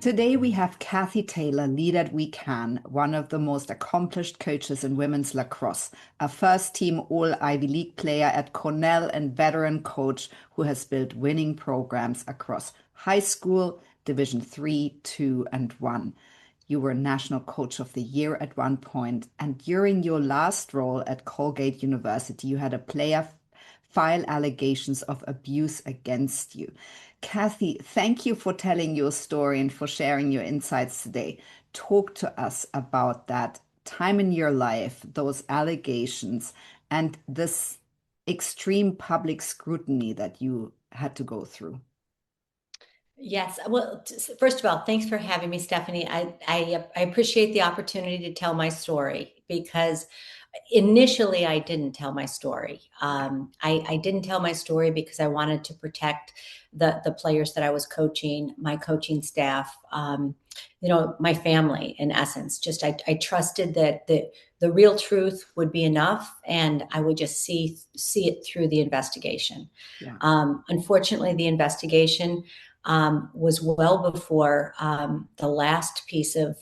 Today we have Kathy Taylor, lead at WECAN, one of the most accomplished coaches in women's lacrosse, a first-team All-Ivy League player at Cornell and veteran coach who has built winning programs across high school, Division 3, 2, and 1. You were National Coach of the Year at one point, and during your last role at Colgate University, you had a player file allegations of abuse against you. Kathy, thank you for telling your story and for sharing your insights today. Talk to us about that time in your life, those allegations, and this extreme public scrutiny that you had to go through. Yes. Well, first of all, thanks for having me, Stephanie. I appreciate the opportunity to tell my story because initially I didn't tell my story. I didn't tell my story because I wanted to protect the players that I was coaching, my coaching staff, my family, in essence. Just I trusted that the real truth would be enough, and I would just see it through the investigation. Yeah. Unfortunately, the investigation was well before the last piece of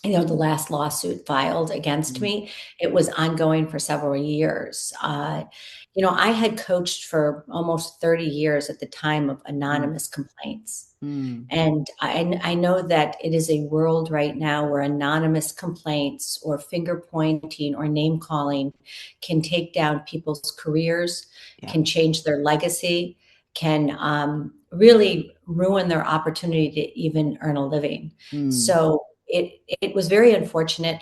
the last lawsuit filed against me. It was ongoing for several years. I had coached for almost 30 years at the time of anonymous complaints. And I know that it is a world right now where anonymous complaints or finger pointing or name calling can take down people's careers, can change their legacy, can really ruin their opportunity to even earn a living. So it was very unfortunate.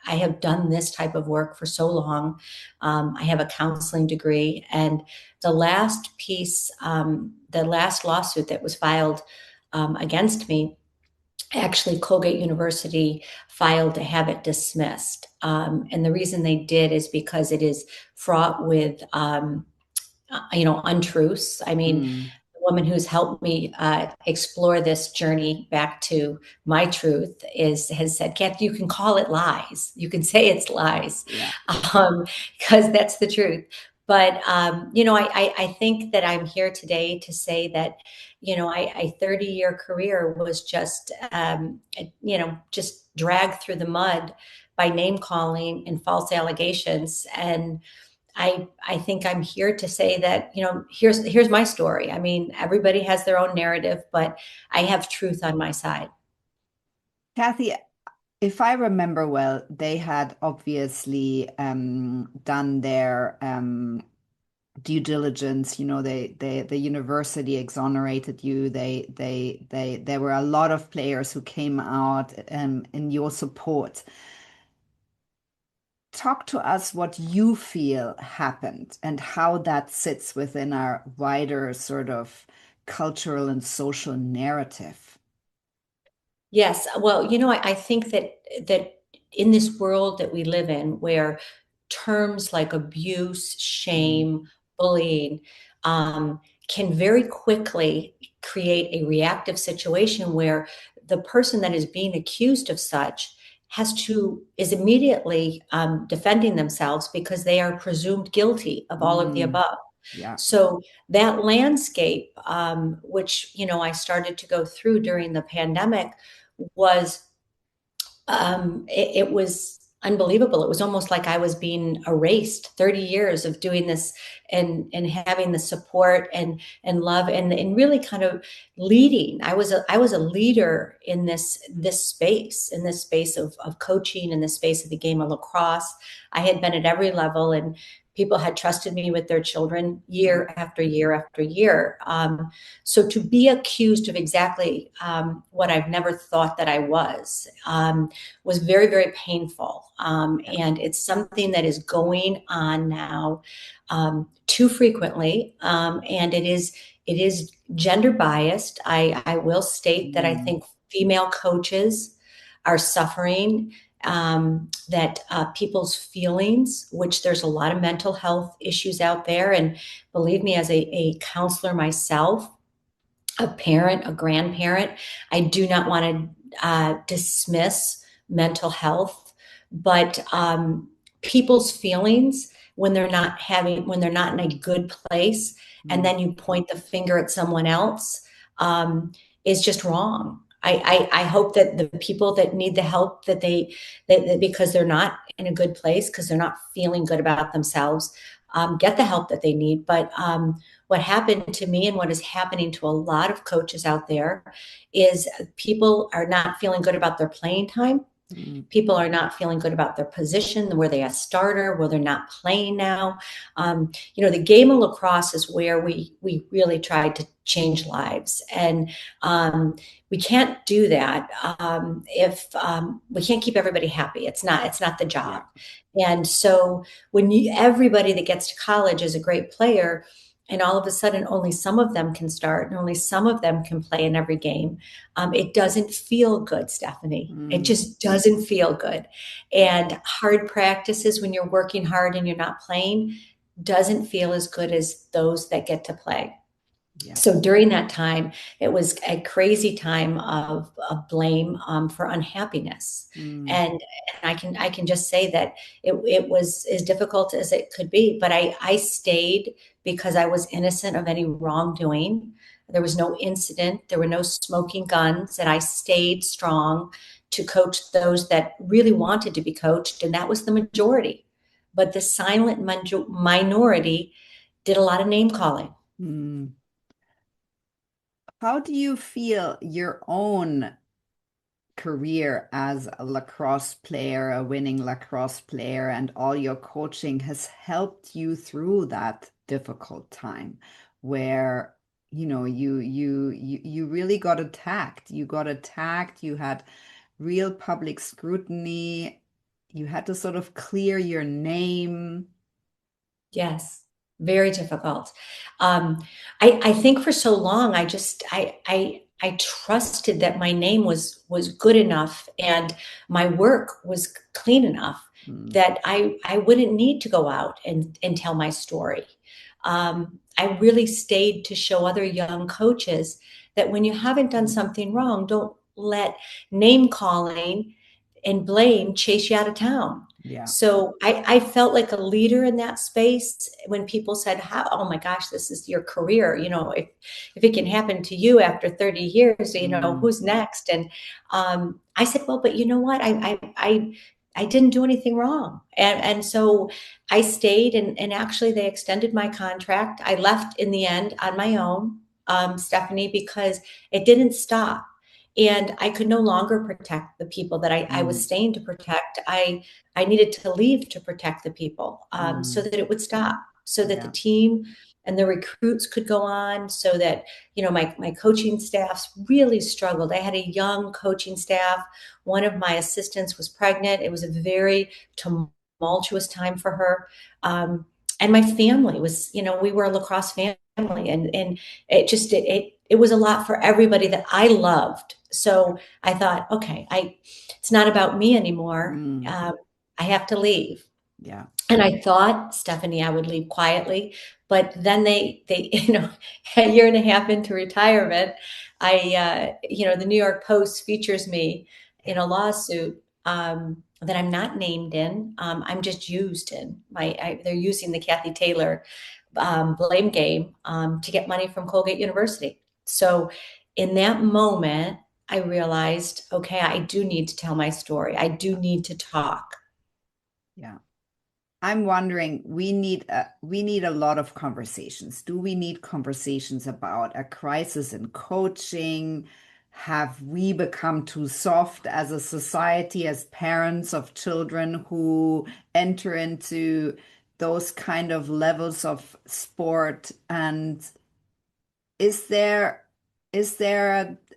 I have done this type of work for so long. I have a counseling degree, and the last piece, the last lawsuit that was filed against me, actually Colgate University filed to have it dismissed. And the reason they did is because it is fraught with, untruths. I mean, woman who's helped me explore this journey back to my truth has said, Kathy, you can call it lies. You can say it's lies, because that's the truth. But, I think that I'm here today to say that, a 30-year career was just, just dragged through the mud by name calling and false allegations. And I think I'm here to say that, here's my story. I mean, everybody has their own narrative, but I have truth on my side. Kathy, if I remember well, they had obviously done their due diligence. The university exonerated you. There were a lot of players who came out in your support. Talk to us what you feel happened and how that sits within our wider sort of cultural and social narrative. Yes. Well, I think that in this world that we live in, where terms like abuse, shame, bullying, can very quickly create a reactive situation where the person that is being accused of such is immediately defending themselves because they are presumed guilty of all of the above. Yeah. So that landscape, which, I started to go through during the pandemic, was it was unbelievable. It was almost like I was being erased. 30 years of doing this and having the support and love and really kind of leading. I was a leader in this space, of coaching, in this space of the game of lacrosse. I had been at every level, and people had trusted me with their children year after year after year. So to be accused of exactly what I've never thought that I was very, very painful. And it's something that is going on now too frequently. And it is gender biased. I will state that I think female coaches are suffering, that people's feelings, which there's a lot of mental health issues out there. And believe me, as a counselor myself, a parent, a grandparent, I do not want to dismiss mental health, but people's feelings when they're not in a good place, and then you point the finger at someone else, is just wrong. I hope that the people that need the help that because they're not in a good place, because they're not feeling good about themselves, get the help that they need. But what happened to me and what is happening to a lot of coaches out there is people are not feeling good about their playing time. Mm. People are not feeling good about their position, where they a starter, where they're not playing now. The game of lacrosse is where we really tried to change lives, and we can't do that if we can't keep everybody happy. It's not the job. And so when everybody that gets to college is a great player, and all of a sudden only some of them can start and only some of them can play in every game, it doesn't feel good, Stephanie. It just doesn't feel good. And hard practices when you're working hard and you're not playing doesn't feel as good as those that get to play. Yeah. So during that time, it was a crazy time of blame for unhappiness, and I can just say that it was as difficult as it could be. But I stayed because I was innocent of any wrongdoing. There was no incident. There were no smoking guns, and I stayed strong to coach those that really wanted to be coached, and that was the majority. But the silent minority did a lot of name calling. Mm. How do you feel your own career as a lacrosse player, a winning lacrosse player, and all your coaching has helped you through that difficult time where, you really got attacked. You got attacked, you had real public scrutiny, you had to sort of clear your name. Yes, very difficult. I think for so long I trusted that my name was good enough and my work was clean enough Mm. that I wouldn't need to go out and tell my story. I really stayed to show other young coaches that when you haven't done something wrong, don't let name calling and blame chase you out of town. Yeah. So I felt like a leader in that space when people said, oh my gosh, this is your career. If it can happen to you after 30 years, who's next? And I said, well, but you know what? I didn't do anything wrong. And so I stayed, and actually they extended my contract. I left in the end on my own, Stephanie, because it didn't stop. And I could no longer protect the people that I was staying to protect. I needed to leave to protect the people, so that it would stop, so that the team and the recruits could go on, so that, my coaching staffs really struggled. I had a young coaching staff. One of my assistants was pregnant. It was a very tumultuous time for her. And my family was, we were a lacrosse family, and it was a lot for everybody that I loved. So I thought, okay, it's not about me anymore. I have to leave. Yeah. And I thought, Stephanie, I would leave quietly, but then they, a year and a half into retirement, the New York Post features me in a lawsuit that I'm not named in. I'm just used in. They're using the Kathy Taylor blame game to get money from Colgate University. So in that moment, I realized, okay, I do need to tell my story. I do need to talk. Yeah. I'm wondering, we need a lot of conversations. Do we need conversations about a crisis in coaching? Have we become too soft as a society, as parents of children who enter into those kind of levels of sport? And is there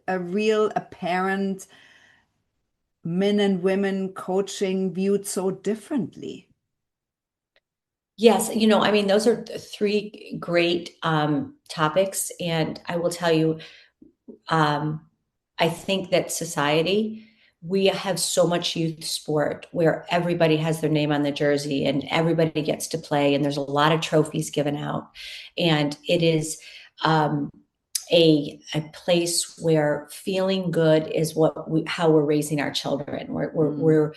a real apparent men and women coaching viewed so differently? Yes, those are three great topics. And I will tell you, I think that society, we have so much youth sport where everybody has their name on the jersey and everybody gets to play, and there's a lot of trophies given out. And it is a place where feeling good is how we're raising our children. We're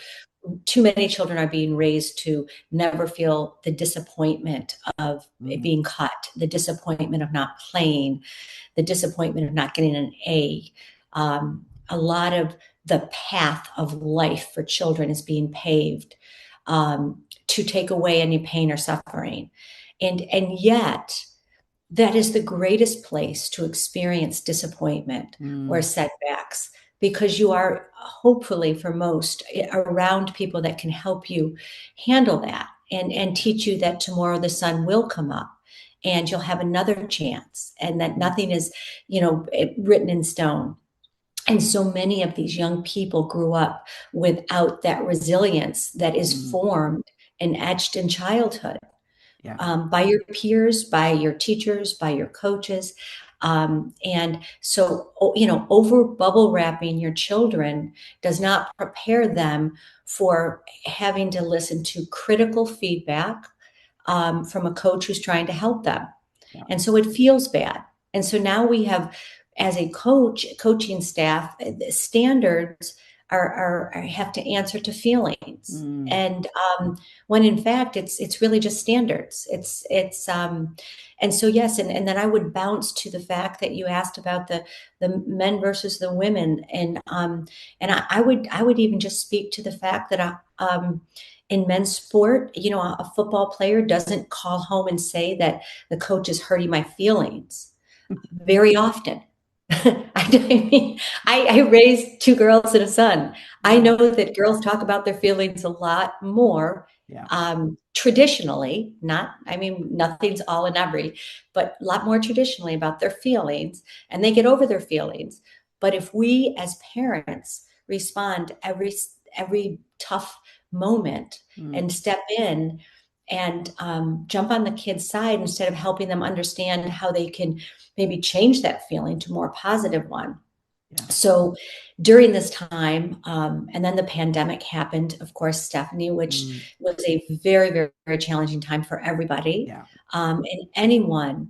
too many children are being raised to never feel the disappointment of it being cut, the disappointment of not playing, the disappointment of not getting an A. A lot of the path of life for children is being paved to take away any pain or suffering. And yet, that is the greatest place to experience disappointment or setbacks, because you are hopefully for most around people that can help you handle that and teach you that tomorrow the sun will come up and you'll have another chance, and that nothing is, written in stone. And so many of these young people grew up without that resilience that is formed and etched in childhood. By your peers, by your teachers, by your coaches. And so, over bubble wrapping your children does not prepare them for having to listen to critical feedback from a coach who's trying to help them. And so it feels bad. And so now we have, as a coaching staff, the standards are have to answer to feelings. And when in fact it's really just standards. And so yes, and then I would bounce to the fact that you asked about the men versus the women, and I would even just speak to the fact that in men's sport, a football player doesn't call home and say that the coach is hurting my feelings very often. I raised 2 girls and a son. I know that girls talk about their feelings a lot more, traditionally, nothing's all and every, but a lot more traditionally about their feelings, and they get over their feelings. But if we as parents respond every tough moment and step in and jump on the kid's side instead of helping them understand how they can maybe change that feeling to a more positive one. So during this time, and then the pandemic happened, of course, Stephanie, which was a very, very, very challenging time for everybody. And anyone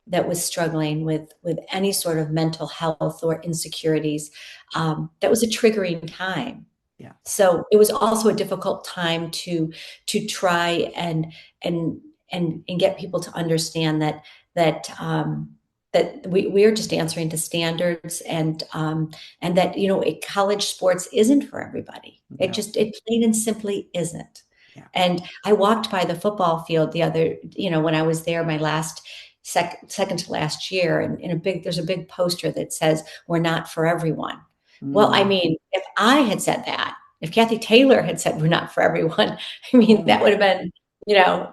that was struggling with any sort of mental health or insecurities, that was a triggering time. So it was also a difficult time to try and get people to understand that we are just answering to standards, and that college sports isn't for everybody. It plain and simply isn't. And I walked by the football field the other, when I was there my last second to last year, and there's a big poster that says we're not for everyone. Well, if I had said that, if Kathy Taylor had said we're not for everyone, that would have been,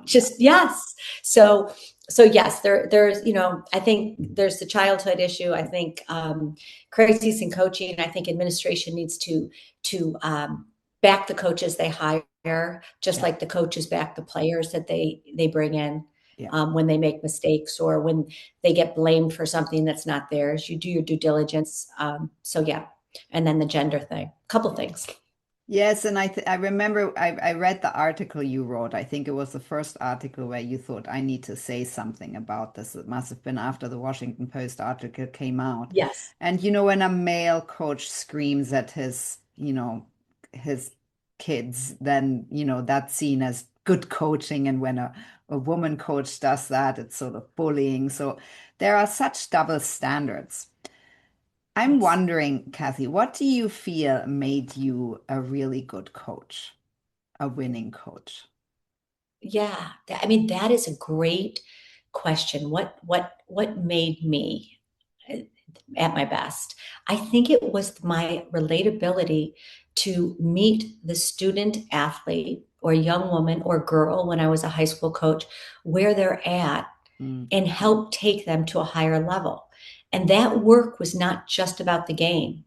just yes. So yes, there's, I think there's the childhood issue. I think crises in coaching. I think administration needs to back the coaches they hire, just like the coaches back the players that they bring in. When they make mistakes or when they get blamed for something that's not theirs, you do your due diligence. And then the gender thing, a couple things. Yes, and I remember I read the article you wrote. I think it was the first article where you thought, I need to say something about this. It must have been after the Washington Post article came out. Yes. And when a male coach screams at his kids, then that's seen as good coaching. And when a woman coach does that, it's sort of bullying. So there are such double standards. I'm wondering, Kathy, what do you feel made you a really good coach, a winning coach? Yeah, that is a great question. What made me at my best? I think it was my relatability to meet the student athlete or young woman or girl when I was a high school coach, where they're at, and help take them to a higher level. And that work was not just about the game.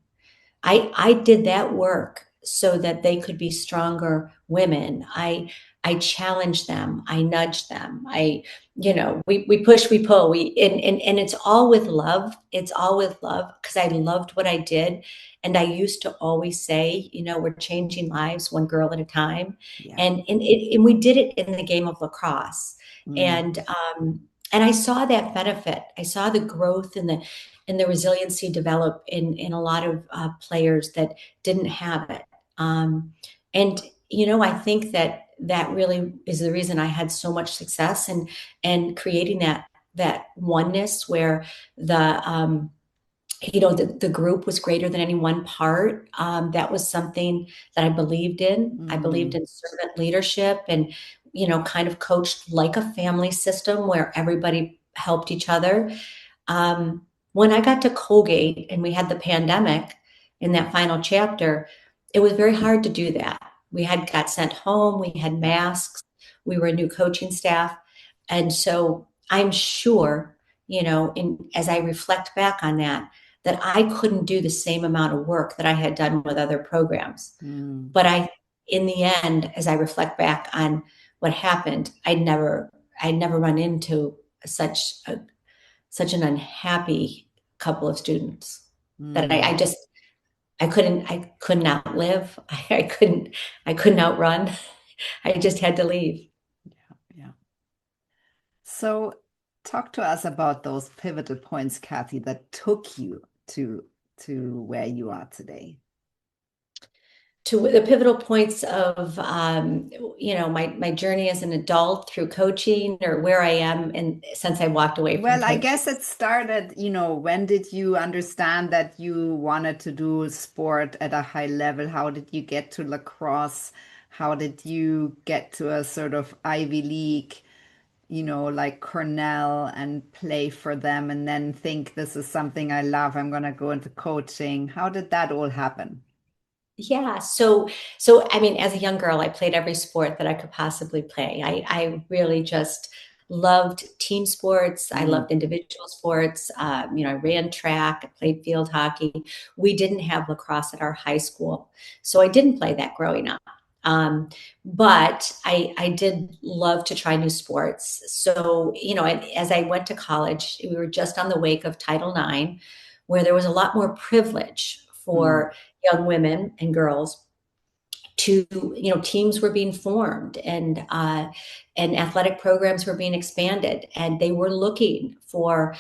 I did that work so that they could be stronger women. I challenged them. I nudged them. We push, we pull, and it's all with love. It's all with love, because I loved what I did. And I used to always say, we're changing lives one girl at a time. And we did it in the game of lacrosse. And I saw that benefit. I saw the growth and the resiliency develop in a lot of players that didn't have it. And I think that really is the reason I had so much success and creating that oneness where the group was greater than any one part. That was something that I believed in. I believed in servant leadership and, kind of coached like a family system where everybody helped each other. When I got to Colgate and we had the pandemic in that final chapter, it was very hard to do that. We had got sent home, we had masks, we were a new coaching staff. And so I'm sure, as I reflect back on that I couldn't do the same amount of work that I had done with other programs. But in the end, as I reflect back on what happened, I'd never run into such an unhappy couple of students that I couldn't outlive. I couldn't outrun. I just had to leave. Yeah. So talk to us about those pivotal points, Kathy, that took you to where you are today. To the pivotal points of my journey as an adult through coaching, or where I am and since I walked away from Well, I coaching. guess it started, when did you understand that you wanted to do sport at a high level? How did you get to lacrosse? How did you get to a sort of Ivy League, like Cornell, and play for them and then think this is something I love, I'm going to go into coaching? How did that all happen? Yeah. I mean, as a young girl, I played every sport that I could possibly play. I really just loved team sports. I loved individual sports. I ran track, I played field hockey. We didn't have lacrosse at our high school, so I didn't play that growing up. But I did love to try new sports. So, as I went to college, we were just on the wake of Title IX, where there was a lot more privilege for young women and girls to, teams were being formed and athletic programs were being expanded, and they were looking for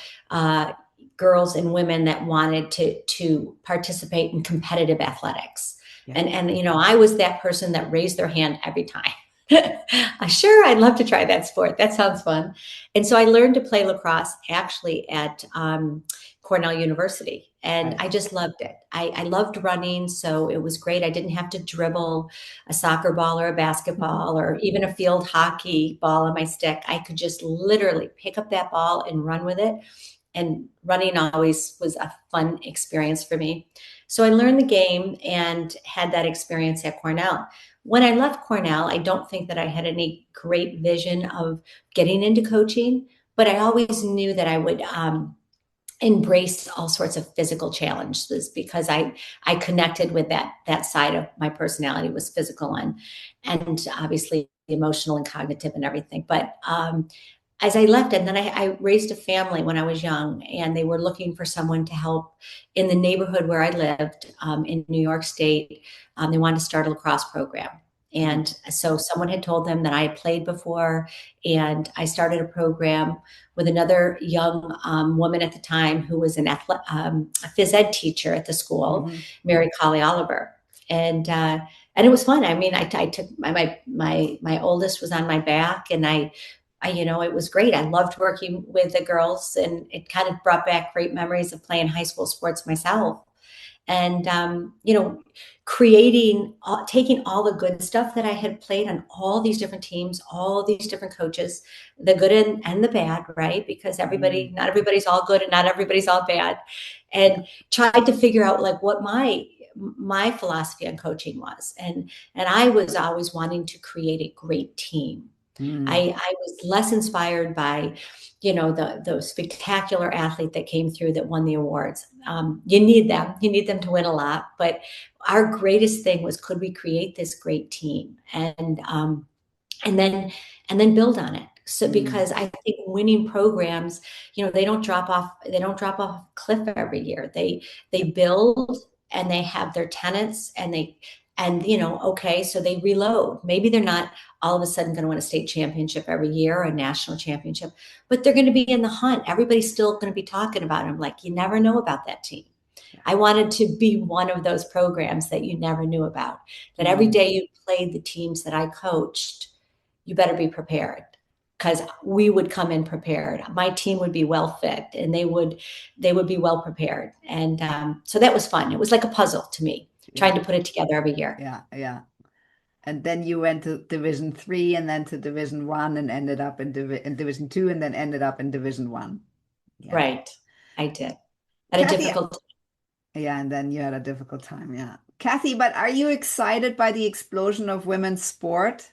girls and women that wanted to participate in competitive athletics. Yeah. And I was that person that raised their hand every time. Sure, I'd love to try that sport. That sounds fun. And so I learned to play lacrosse actually at Cornell University. And I just loved it. I loved running, so it was great. I didn't have to dribble a soccer ball or a basketball or even a field hockey ball on my stick. I could just literally pick up that ball and run with it. And running always was a fun experience for me. So I learned the game and had that experience at Cornell. When I left Cornell, I don't think that I had any great vision of getting into coaching, but I always knew that I would embrace all sorts of physical challenges because I connected with that side of my personality was physical and obviously emotional and cognitive and everything. But as I left, and then I raised a family when I was young, and they were looking for someone to help in the neighborhood where I lived in New York State. They wanted to start a lacrosse program. And so someone had told them that I had played before, and I started a program with another young woman at the time who was a phys ed teacher at the school, Mary Colley Oliver. And it was fun. I mean, I took my oldest was on my back, and it was great. I loved working with the girls, and it kind of brought back great memories of playing high school sports myself. And, taking all the good stuff that I had played on all these different teams, all these different coaches, the good and the bad, right? Because not everybody's all good and not everybody's all bad. And tried to figure out like what my philosophy on coaching was. And I was always wanting to create a great team. I was less inspired by, the spectacular athlete that came through that won the awards. You need them to win a lot, but our greatest thing was, could we create this great team and then build on it? So, because I think winning programs, they don't drop off a cliff every year. They build, and they have their tenets, okay, so they reload. Maybe they're not all of a sudden going to win a state championship every year or a national championship, but they're going to be in the hunt. Everybody's still going to be talking about them. Like, you never know about that team. I wanted to be one of those programs that you never knew about, that every day you played the teams that I coached, you better be prepared, because we would come in prepared. My team would be well fit, and they would be well prepared. And so that was fun. It was like a puzzle to me, trying to put it together every year. Yeah, yeah. And then you went to Division 3 and then to Division 1 and ended up in Division 2 and then ended up in Division 1. Yeah. Right. I did. At a Kathy, difficult yeah, and then you had a difficult time, yeah. Kathy, but are you excited by the explosion of women's sport?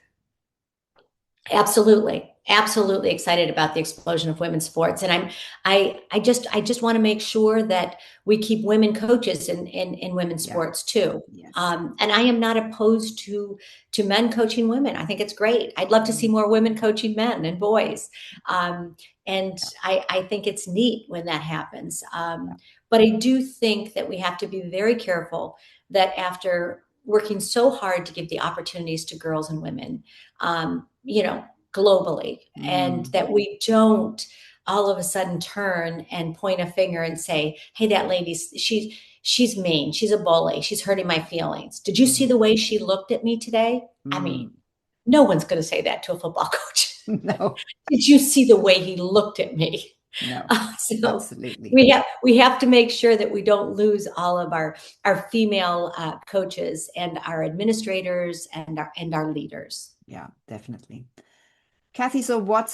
Absolutely. Absolutely excited about the explosion of women's sports. And I just want to make sure that we keep women coaches in women's sports too. Yes. And I am not opposed to men coaching women. I think it's great. I'd love to see more women coaching men and boys. And I think it's neat when that happens. But I do think that we have to be very careful that after working so hard to give the opportunities to girls and women, globally, and that we don't all of a sudden turn and point a finger and say, hey, that lady's, she's mean. She's a bully. She's hurting my feelings. Did you see the way she looked at me today? I mean, no one's going to say that to a football coach. No. Did you see the way he looked at me? No, so absolutely. We have to make sure that we don't lose all of our female coaches and our administrators and our leaders. Yeah, definitely. Kathy, so what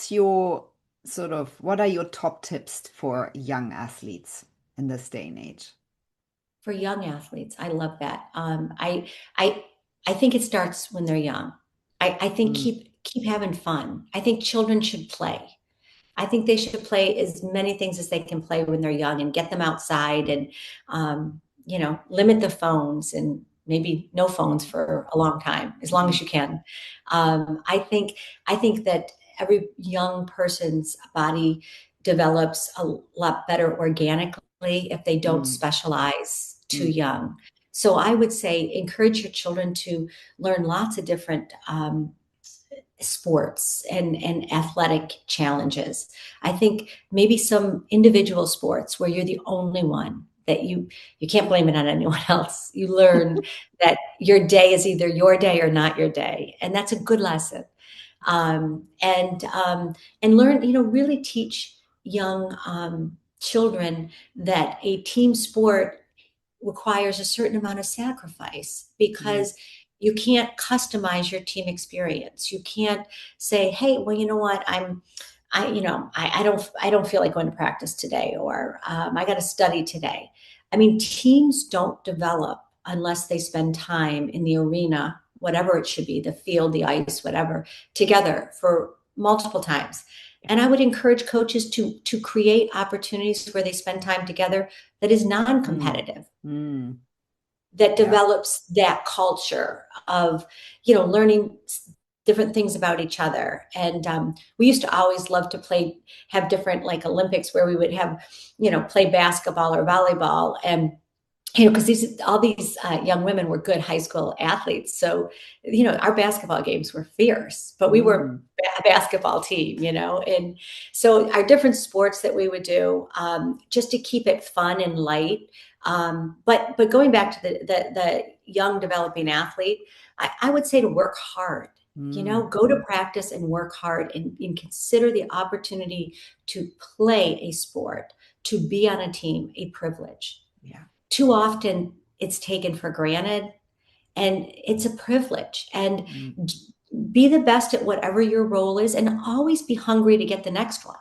are your top tips for young athletes in this day and age? For young athletes, I love that. I think it starts when they're young. I think keep having fun. I think children should play. I think they should play as many things as they can play when they're young, and get them outside, and limit the phones, and maybe no phones for a long time, as long as you can. I think that every young person's body develops a lot better organically if they don't specialize too young. So I would say encourage your children to learn lots of different sports and athletic challenges. I think maybe some individual sports where you're the only one, that you can't blame it on anyone else. You learn that your day is either your day or not your day. And that's a good lesson. And learn, really teach young children that a team sport requires a certain amount of sacrifice, because you can't customize your team experience. You can't say, hey, well, you know what, I don't feel like going to practice today, or I got to study today. I mean, teams don't develop unless they spend time in the arena, whatever it should be, the field, the ice, whatever, together for multiple times. And I would encourage coaches to create opportunities where they spend time together that is non-competitive, that develops that culture of, learning different things about each other. And we used to always love to have different like Olympics where we would have, play basketball or volleyball. And because all these young women were good high school athletes. So, our basketball games were fierce, but we were a basketball team, and so our different sports that we would do, just to keep it fun and light. But going back to the young developing athlete, I would say to work hard, go to practice and work hard, and consider the opportunity to play a sport, to be on a team, a privilege. Yeah. Too often it's taken for granted, and it's a privilege. And be the best at whatever your role is, and always be hungry to get the next one.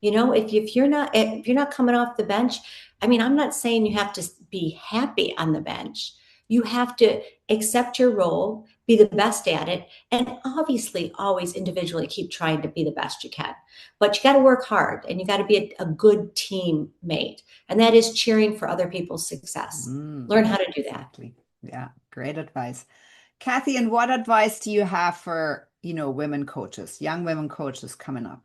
If you're not coming off the bench, I mean, I'm not saying you have to be happy on the bench. You have to accept your role, be the best at it, and obviously always individually keep trying to be the best you can. But you got to work hard, and you got to be a good teammate. And that is cheering for other people's success. Learn how to do that. Exactly. Yeah, great advice. Kathy, and what advice do you have for, women coaches, young women coaches coming up?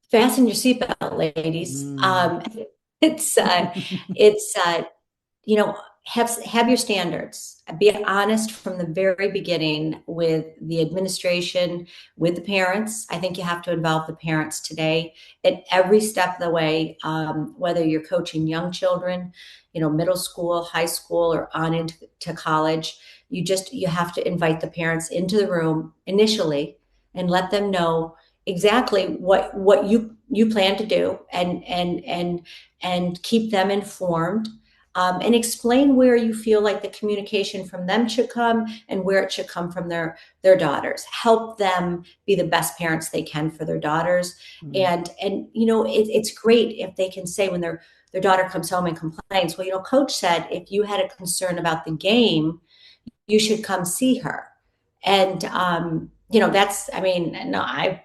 Fasten your seatbelt, ladies. It's have your standards. Be honest from the very beginning with the administration, with the parents. I think you have to involve the parents today at every step of the way, whether you're coaching young children, middle school, high school, or on into college. You have to invite the parents into the room initially and let them know exactly what you plan to do, and keep them informed, and explain where you feel like the communication from them should come and where it should come from their daughters. Help them be the best parents they can for their daughters. And it's great if they can say when their daughter comes home and complains, well, coach said if you had a concern about the game, you should come see her. And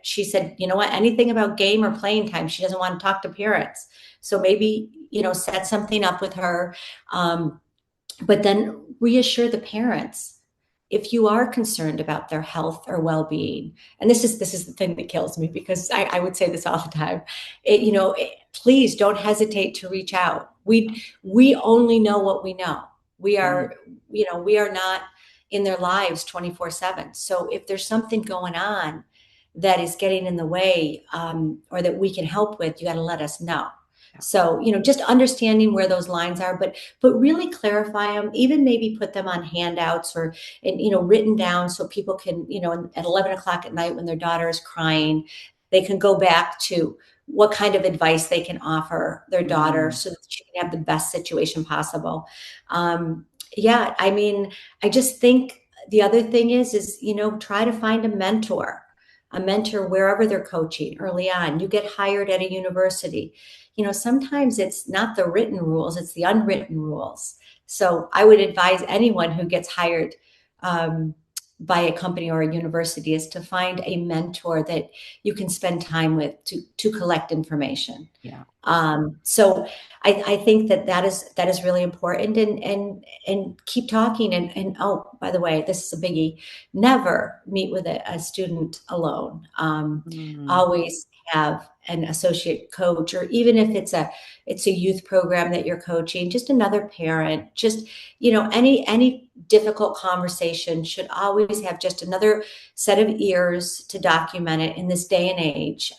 she said, what, anything about game or playing time, she doesn't want to talk to parents. So maybe, set something up with her. But then reassure the parents if you are concerned about their health or well-being. And this is the thing that kills me, because I would say this all the time. Please don't hesitate to reach out. We only know what we know. We are not in their lives 24/7. So if there's something going on that is getting in the way, or that we can help with, you got to let us know. So, just understanding where those lines are, but really clarify them, even maybe put them on handouts or, written down so people can, at 11 o'clock at night when their daughter is crying, they can go back to what kind of advice they can offer their daughter so that she can have the best situation possible. I just think the other thing is, try to find a mentor wherever they're coaching early on. You get hired at a university. Sometimes it's not the written rules, it's the unwritten rules. So I would advise anyone who gets hired by a company or a university is to find a mentor that you can spend time with to collect information. Yeah. So I think that is really important, and keep talking. And oh, by the way, this is a biggie. Never meet with a student alone. Always have an associate coach, or even if it's a youth program that you're coaching, just another parent, just, any difficult conversation should always have just another set of ears to document it in this day and age.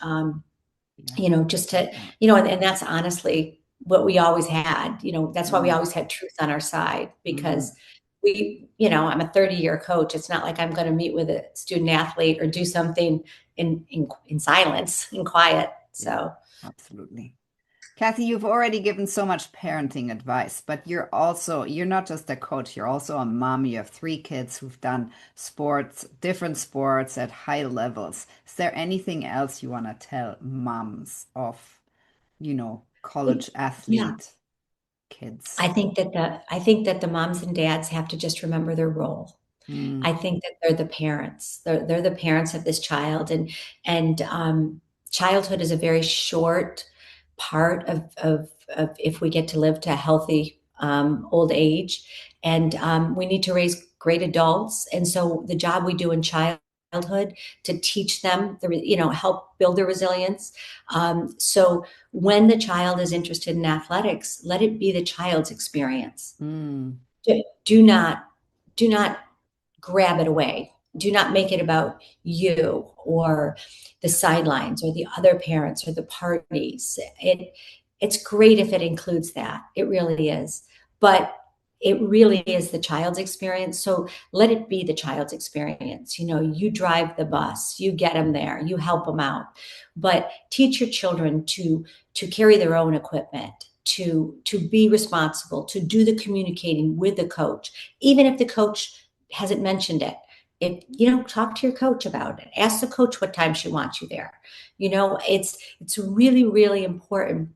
Just to, and that's honestly what we always had. That's why we always had truth on our side, because I'm a 30-year coach. It's not like I'm going to meet with a student athlete or do something in silence, in quiet. So absolutely. Kathy, you've already given so much parenting advice, but you're not just a coach, you're also a mom. You have 3 kids who've done different sports at high levels. Is there anything else you want to tell moms of, college athlete kids? I think that the moms and dads have to just remember their role. I think that they're the parents. They're the parents of this child, and childhood is a very short part of if we get to live to a healthy old age, and we need to raise great adults. And so the job we do in childhood to teach them, help build their resilience. So when the child is interested in athletics, let it be the child's experience. Do not grab it away. Do not make it about you or the sidelines or the other parents or the parties. It's great if it includes that. It really is. But it really is the child's experience. So let it be the child's experience. You drive the bus, you get them there, you help them out. But teach your children to carry their own equipment, to be responsible, to do the communicating with the coach, even if the coach hasn't mentioned it. Talk to your coach about it. Ask the coach what time she wants you there. It's really, really important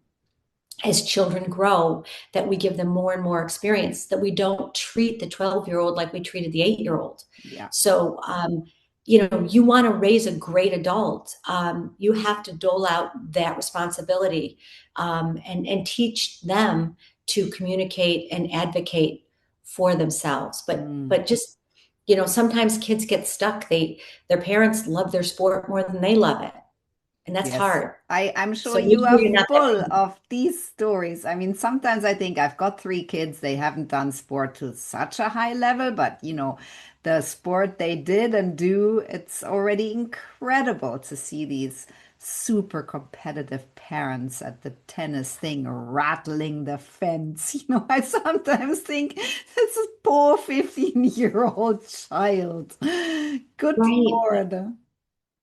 as children grow that we give them more and more experience, that we don't treat the 12-year-old like we treated the 8-year-old. Yeah. So, you want to raise a great adult. You have to dole out that responsibility, and teach them to communicate and advocate for themselves. But just, sometimes kids get stuck. Their parents love their sport more than they love it. and that's Yes, hard. I'm So sure you usually are you're not that full busy. of these stories. I mean, sometimes I think I've got three kids. They haven't done sport to such a high level, but the sport they did and do, it's already incredible to see these super competitive parents at the tennis thing rattling the fence. I sometimes think this is poor 15-year-old child. Good Right. Lord.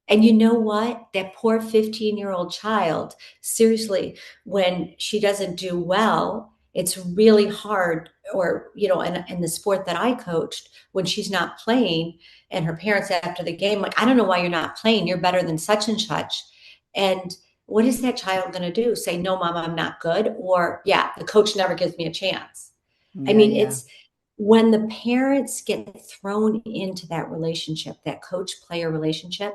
And you know what? That poor 15-year-old child, seriously, when she doesn't do well, it's really hard. Or, in the sport that I coached, when she's not playing and her parents after the game, like, I don't know why you're not playing. You're better than such and such. And what is that child going to do? Say, no, mom, I'm not good? Or, yeah, the coach never gives me a chance. I Yeah, mean, yeah. it's when the parents get thrown into that relationship, that coach player relationship,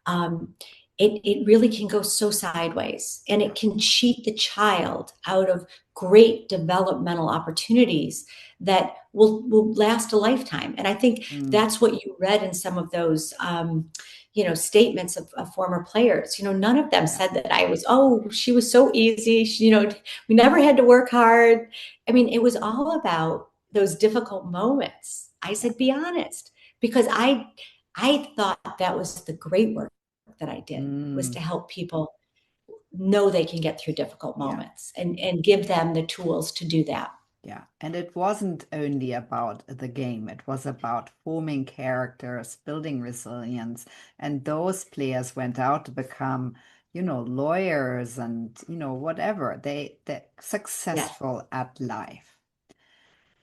um, it really can go so sideways, and it can cheat the child out of great developmental opportunities that will last a lifetime. And I think Mm. that's what you read in some of those statements of former players. None of them Yeah. said that she was so easy. We never had to work hard. I mean, it was all about those difficult moments. I Yeah. said, be honest, because I thought that was the great work that I did, was to Mm. help people know they can get through difficult Yeah. moments and give them the tools to do that. Yeah. And it wasn't only about the game, it was about forming characters, building resilience. And those players went out to become, lawyers and, whatever. They're Yes, successful at life.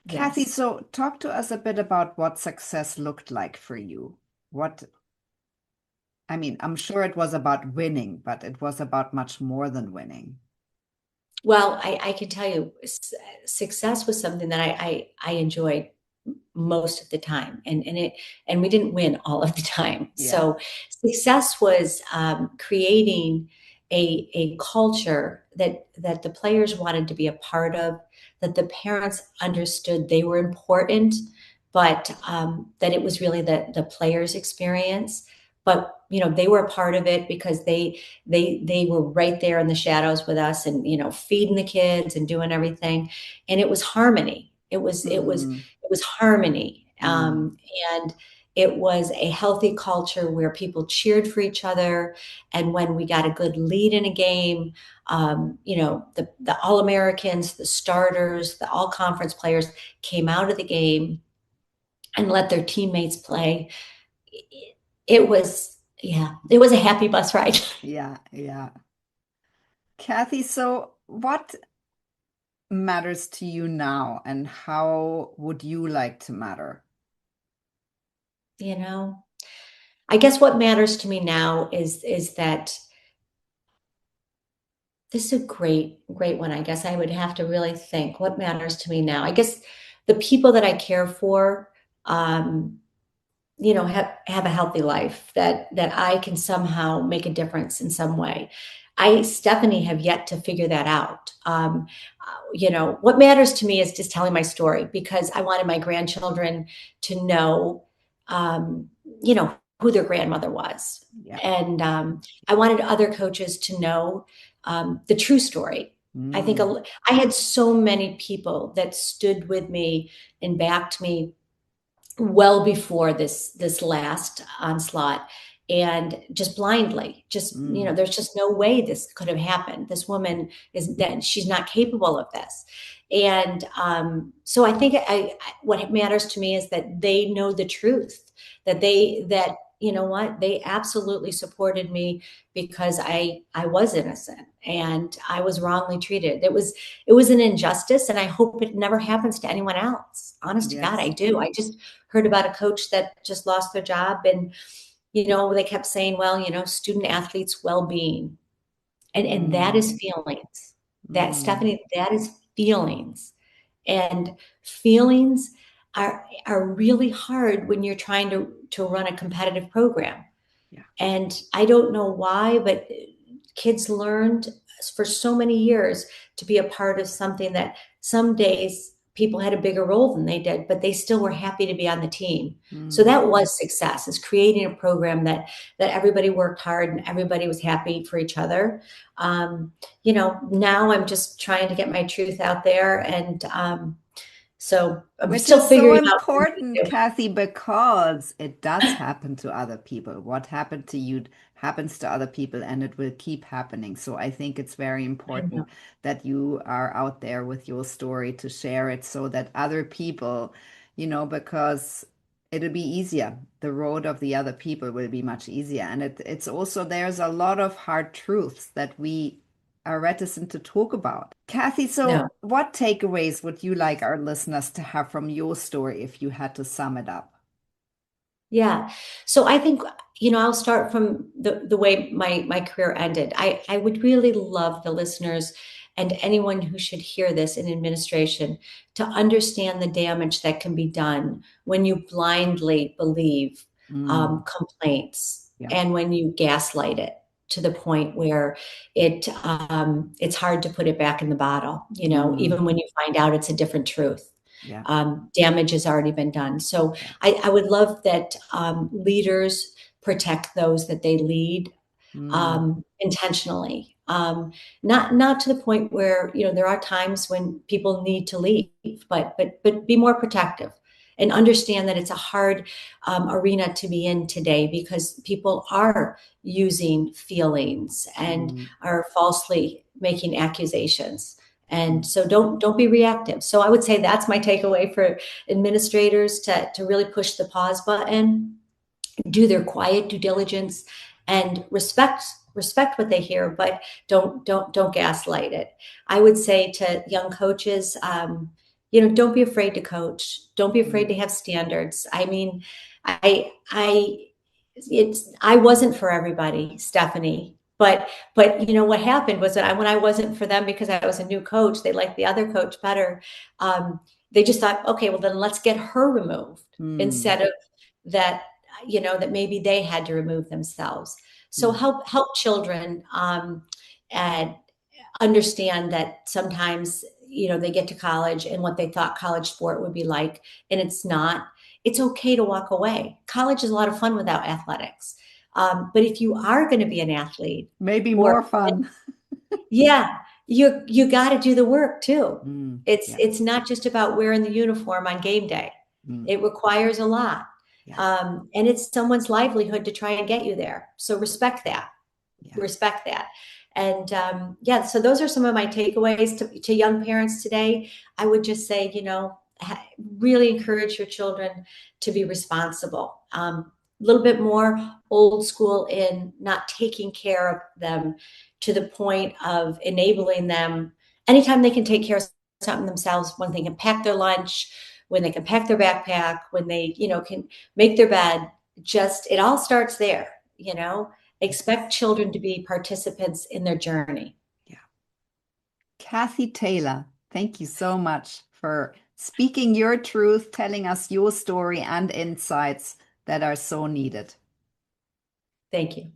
Kathy, yes. so talk to us a bit about what success looked like for you. What, I mean, I'm sure it was about winning, but it was about much more than winning. Well, I can tell you, success was something that I enjoyed most of the time, and we didn't win all of the time. Yeah. So success was creating a culture that the players wanted to be a part of, that the parents understood they were important, but that it was really the players' experience. But they were a part of it because they were right there in the shadows with us, and feeding the kids and doing everything, and it was harmony. Mm. It was harmony. Mm. And it was a healthy culture where people cheered for each other. And when we got a good lead in a game, the All-Americans, the starters, the all-conference players came out of the game and let their teammates play. It was, yeah, it was a happy bus ride. Yeah, yeah. Kathy, so what matters to you now, and how would you like to matter? you know, I guess what matters to me now is that this is a great one. I guess I would have to really think what matters to me now. I guess the people that I care for, um, have a healthy life, that I can somehow make a difference in some way. Stephanie, have yet to figure that out. What matters to me is just telling my story, because I wanted my grandchildren to know, um, you know, who their grandmother was. Yeah. And I wanted other coaches to know the true story. I think Mm. I had so many people that stood with me and backed me well before this last onslaught, and just blindly, Mm. there's just no way this could have happened. This woman is dead. She's not capable of this. And so I think what matters to me is that they know the truth, that what, they absolutely supported me, because I was innocent and I was wrongly treated. It was an injustice, and I hope it never happens to anyone else. Honest to God, I Yes. do. I just heard about a coach that just lost their job, and they kept saying, well, student athletes well-being, and that Mm. is feelings. That, Mm. Stephanie, that is feelings. And feelings are really hard when you're trying to run a competitive program. Yeah. And I don't know why, but kids learned for so many years to be a part of something that some days people had a bigger role than they did, but they still were happy to be on the team. So Mm. that was success, is creating a program that everybody worked hard and everybody was happy for each other. Now I'm just trying to get my truth out there, and so I'm Which still is so figuring out what to important, do. Kathy, because it does happen to other people. What happened to you happens to other people, and it will keep happening. So I think it's very I know. important that you are out there with your story to share it so that other people, because it'll be easier. The road of the other people will be much easier. And it's also, there's a lot of hard truths that we are reticent to talk about. Kathy, so No. what takeaways would you like our listeners to have from your story if you had to sum it up? Yeah. So I think, I'll start from the way my career ended. I would really love the listeners and anyone who should hear this in administration to understand the damage that can be done when you blindly believe Mm, complaints yeah. and when you gaslight it to the point where it's hard to put it back in the bottle, Mm, even when you find out it's a different truth. yeah. Damage has already been done. So Yeah. I would love that leaders protect those that they lead Mm, intentionally. Not to the point where there are times when people need to leave, but be more protective and understand that it's a hard arena to be in today because people are using feelings and mm, are falsely making accusations. mm, And so don't be reactive. So I would say that's my takeaway for administrators to really push the pause button, do their quiet due diligence, and respect what they hear, but don't gaslight it. I would say to young coaches, don't be afraid to coach. Don't be afraid mm, to have standards. I mean, I wasn't for everybody, Stephanie. But what happened was that when I wasn't for them because I was a new coach, they liked the other coach better. They just thought, okay, well then let's get her removed mm, instead of that that maybe they had to remove themselves. So mm, help children and understand that sometimes they get to college and what they thought college sport would be like, and it's not. It's okay to walk away. College is a lot of fun without athletics, but if you are going to be an athlete, maybe or more fun. yeah, you got to do the work too. Mm, it's yeah. it's not just about wearing the uniform on game day. Mm, It requires a lot, yeah. and it's someone's livelihood to try and get you there. So respect that. Yeah. Respect that. And yeah, so those are some of my takeaways to young parents today. I would just say, really encourage your children to be responsible. A little bit more old school in not taking care of them to the point of enabling them anytime they can take care of something themselves, when they can pack their lunch, when they can pack their backpack, when they, can make their bed. Just it all starts there, expect children to be participants in their journey. Yeah. Kathy Taylor, thank you so much for speaking your truth, telling us your story and insights that are so needed. Thank you.